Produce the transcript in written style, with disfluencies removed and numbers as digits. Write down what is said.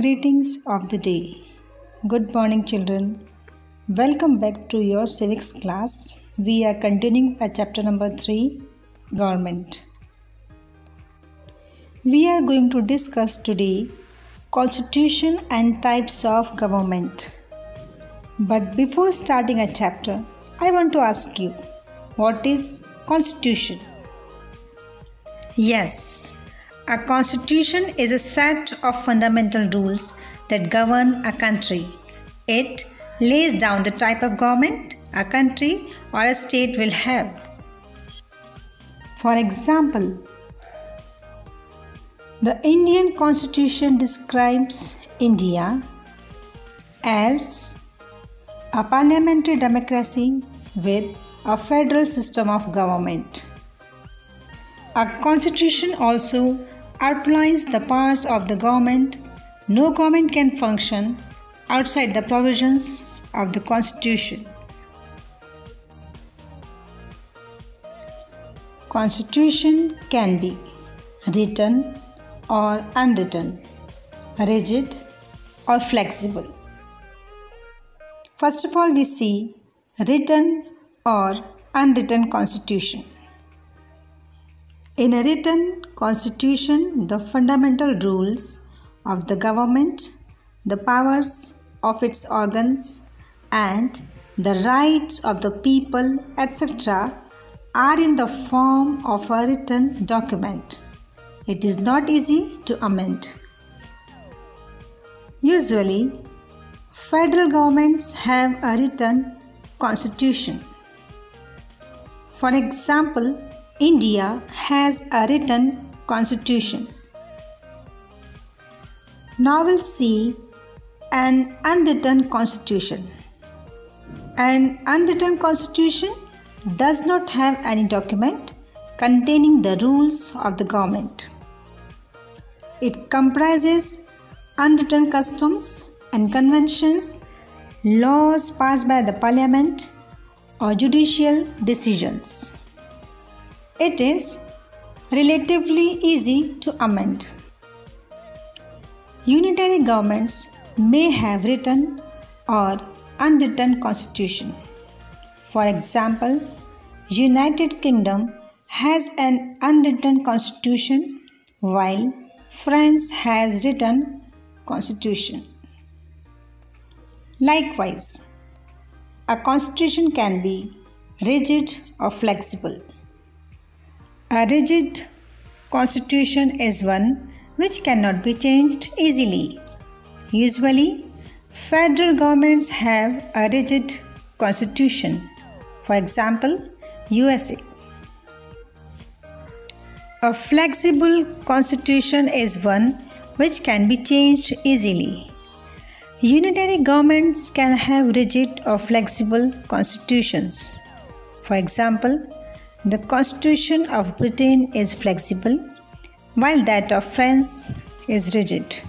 Greetings of the day. Good morning, children. Welcome back to your civics class. We are continuing at chapter number 3, Government. We are going to discuss today Constitution and types of government. But before starting a chapter, I want to ask you, what is Constitution? Yes. A constitution is a set of fundamental rules that govern a country. It lays down the type of government a country or a state will have. For example, the Indian Constitution describes India as a parliamentary democracy with a federal system of government. A constitution also outlines the powers of the government. No government can function outside the provisions of the Constitution. Constitution can be written or unwritten, rigid or flexible. First of all, we see written or unwritten constitution. In a written constitution, the fundamental rules of the government, the powers of its organs, and the rights of the people, etc., are in the form of a written document. It is not easy to amend. Usually, federal governments have a written constitution. For example, India has a written constitution. Now we'll see an unwritten constitution. An unwritten constitution does not have any document containing the rules of the government. It comprises unwritten customs and conventions, laws passed by the parliament, or judicial decisions. It is relatively easy to amend. Unitary governments may have written or unwritten constitution. For example, United Kingdom has an unwritten constitution while France has written constitution. Likewise, a constitution can be rigid or flexible. A rigid constitution is one which cannot be changed easily. Usually, federal governments have a rigid constitution. For example, USA. A flexible constitution is one which can be changed easily. Unitary governments can have rigid or flexible constitutions. For example, the Constitution of Britain is flexible, while that of France is rigid.